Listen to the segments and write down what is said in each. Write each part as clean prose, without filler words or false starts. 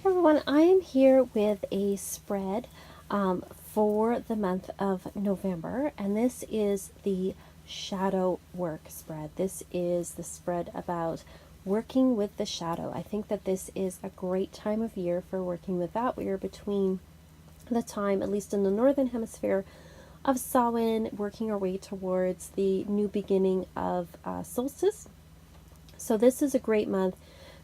Everyone, I am here with a spread for the month of November, and this is the shadow work spread. This is the spread about working with the shadow. I think that this is a great time of year for working with that. We are between the time, at least in the northern hemisphere, of Samhain, working our way towards the new beginning of solstice. So this is a great month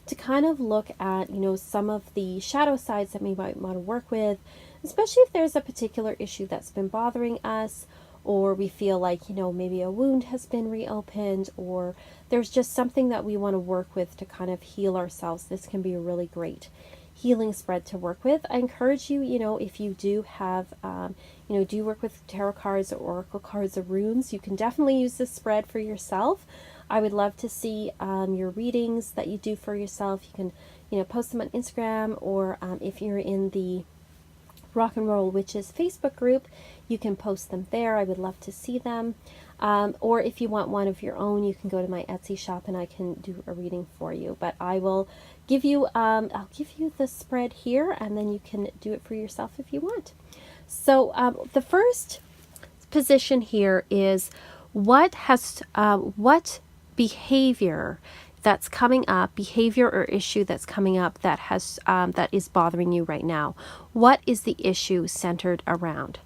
to kind of look at, some of the shadow sides that we might want to work with, especially if there's a particular issue that's been bothering us, or we feel like, maybe a wound has been reopened, or there's just something that we want to work with to kind of heal ourselves. This can be a really great healing spread to work with. I encourage you, if you do have, do work with tarot cards or oracle cards or runes, you can definitely use this spread for yourself. I would love to see your readings that you do for yourself. You can, post them on Instagram, or if you're in the Rock and Roll Witches Facebook group, you can post them there. I would love to see them. Or if you want one of your own, you can go to my Etsy shop and I can do a reading for you. But I will give you, I'll give you the spread here, and then you can do it for yourself if you want. So the first position here is what behavior that's coming up, behavior or issue that's coming up that is bothering you right now. What is the issue centered around?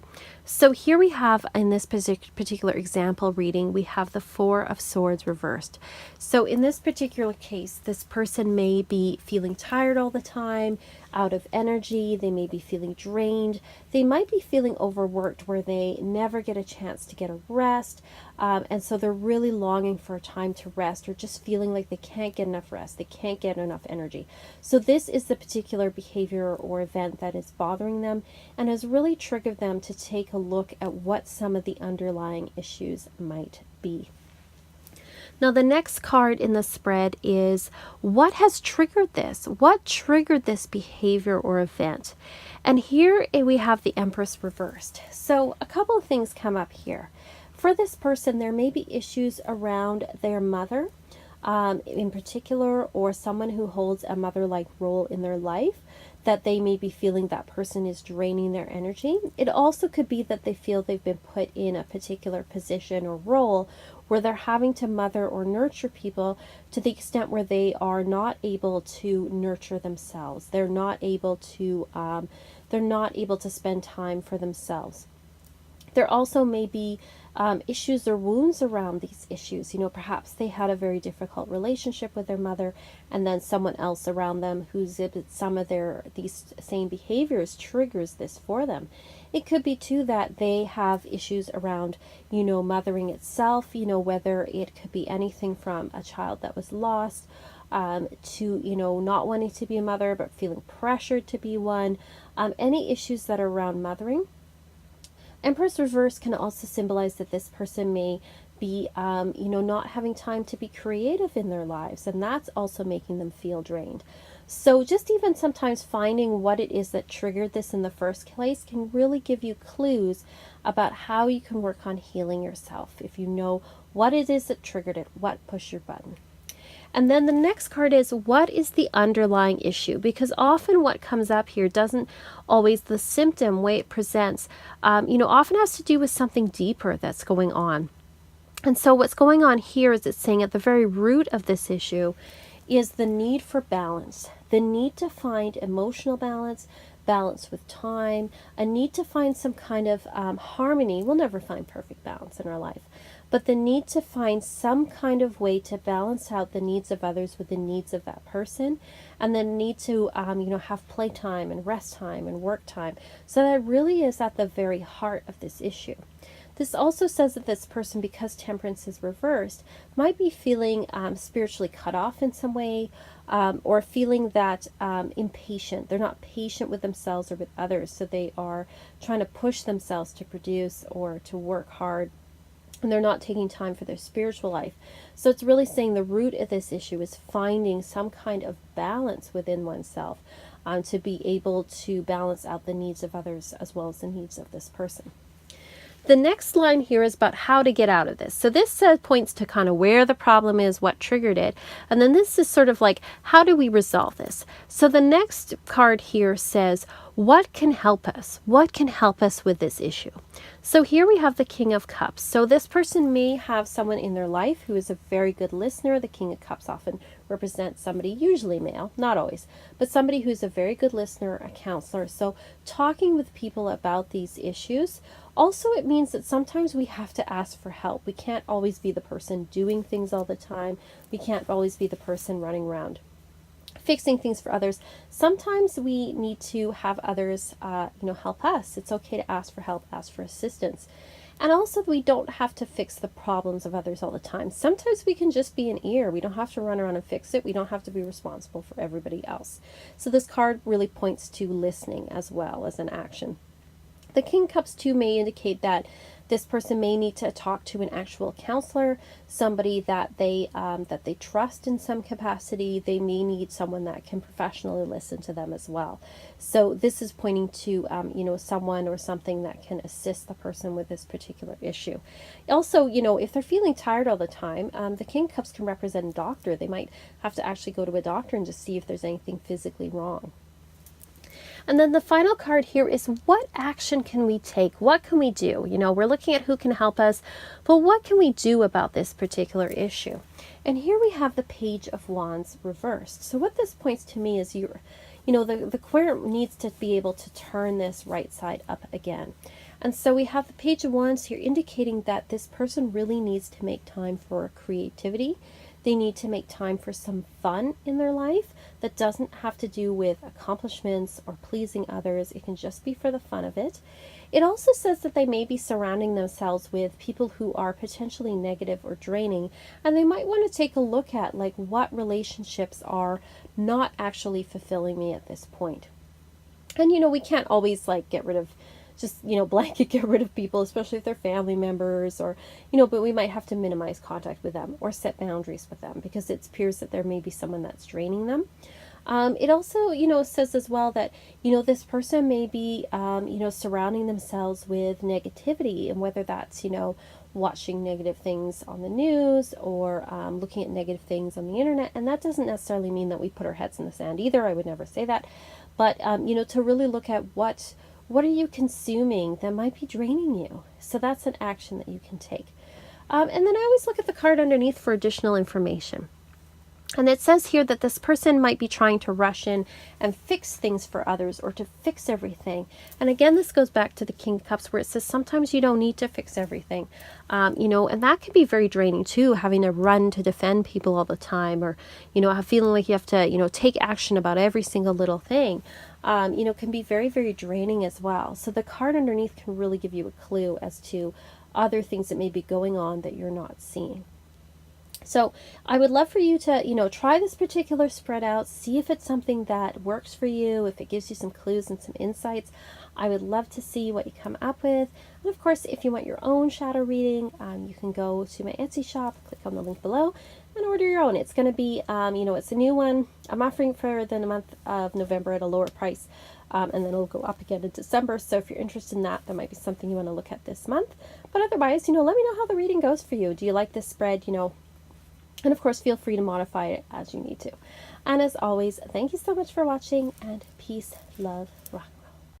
So here we have, in this particular example reading, we have the Four of Swords reversed. So in this particular case, this person may be feeling tired all the time, out of energy. They may be feeling drained. They might be feeling overworked, where they never get a chance to get a rest. And so they're really longing for a time to rest, or just feeling like they can't get enough rest. They can't get enough energy. So this is the particular behavior or event that is bothering them and has really triggered them to take a look at what some of the underlying issues might be. Now, the next card in the spread is what has triggered this? What triggered this behavior or event? And here we have the Empress reversed. So a couple of things come up here. For this person, there may be issues around their mother in particular, or someone who holds a mother-like role in their life, that they may be feeling that person is draining their energy. It also could be that they feel they've been put in a particular position or role where they're having to mother or nurture people to the extent where they are not able to nurture themselves. They're not able to spend time for themselves. There also may be issues or wounds around these issues. Perhaps they had a very difficult relationship with their mother, and then someone else around them who exhibits some of these same behaviors triggers this for them. It could be too that they have issues around, mothering itself, whether it could be anything from a child that was lost, to, not wanting to be a mother, but feeling pressured to be one, any issues that are around mothering. Empress Reverse can also symbolize that this person may be, not having time to be creative in their lives, and that's also making them feel drained. So just even sometimes finding what it is that triggered this in the first place can really give you clues about how you can work on healing yourself if you know what it is that triggered it, what pushed your button. And then the next card is, what is the underlying issue? Because often what comes up here doesn't always, the symptom, way it presents, often has to do with something deeper that's going on. And so what's going on here is it's saying at the very root of this issue is the need for balance, the need to find emotional balance, balance with time, a need to find some kind of harmony. We'll never find perfect balance in our life, but the need to find some kind of way to balance out the needs of others with the needs of that person, and then need to, have playtime and rest time and work time. So that really is at the very heart of this issue. This also says that this person, because temperance is reversed, might be feeling spiritually cut off in some way, or feeling that impatient. They're not patient with themselves or with others, so they are trying to push themselves to produce or to work hard, and they're not taking time for their spiritual life. So it's really saying the root of this issue is finding some kind of balance within oneself, to be able to balance out the needs of others as well as the needs of this person. The next line here is about how to get out of this. So this points to kind of where the problem is, what triggered it. And then this is sort of like, how do we resolve this? So the next card here says, what can help us? What can help us with this issue? So here we have the King of Cups. So this person may have someone in their life who is a very good listener. The King of Cups often represents somebody, usually male, not always, but somebody who's a very good listener, a counselor. So talking with people about these issues. Also, it means that sometimes we have to ask for help. We can't always be the person doing things all the time. We can't always be the person running around fixing things for others. Sometimes we need to have others, help us. It's okay to ask for help, ask for assistance. And also, we don't have to fix the problems of others all the time. Sometimes we can just be an ear. We don't have to run around and fix it. We don't have to be responsible for everybody else. So this card really points to listening as well as an action. The King of Cups too may indicate that this person may need to talk to an actual counselor, somebody that they trust in some capacity. They may need someone that can professionally listen to them as well. So this is pointing to someone or something that can assist the person with this particular issue. Also, if they're feeling tired all the time, the King of Cups can represent a doctor. They might have to actually go to a doctor and just see if there's anything physically wrong. And then the final card here is, what action can we take? What can we do? We're looking at who can help us, but what can we do about this particular issue? And here we have the Page of Wands reversed. So what this points to me is the queer needs to be able to turn this right side up again. And so we have the Page of Wands here indicating that this person really needs to make time for creativity. They need to make time for some fun in their life that doesn't have to do with accomplishments or pleasing others. It can just be for the fun of it. It also says that they may be surrounding themselves with people who are potentially negative or draining, and they might want to take a look at what relationships are not actually fulfilling me at this point. And we can't always get rid of blanket get rid of people, especially if they're family members or, but we might have to minimize contact with them or set boundaries with them because it appears that there may be someone that's draining them. It also, says as well that, this person may be, surrounding themselves with negativity, and whether that's, watching negative things on the news or looking at negative things on the internet. And that doesn't necessarily mean that we put our heads in the sand either. I would never say that. But, to really look at what are you consuming that might be draining you? So that's an action that you can take. And then I always look at the card underneath for additional information. And it says here that this person might be trying to rush in and fix things for others or to fix everything. And again, this goes back to the King of Cups where it says sometimes you don't need to fix everything. And that can be very draining too, having to run to defend people all the time, or, feeling like you have to, take action about every single little thing. Can be very, very draining as well. So the card underneath can really give you a clue as to other things that may be going on that you're not seeing. So I would love for you to, try this particular spread out, see if it's something that works for you, if it gives you some clues and some insights. I would love to see what you come up with. And of course, if you want your own shadow reading, you can go to my Etsy shop, click on the link below, and order your own. It's going to be, it's a new one. I'm offering for the month of November at a lower price, and then it'll go up again in December. So if you're interested in that, that might be something you want to look at this month. But otherwise, let me know how the reading goes for you. Do you like this spread, And of course, feel free to modify it as you need to. And as always, thank you so much for watching, and peace, love, rock.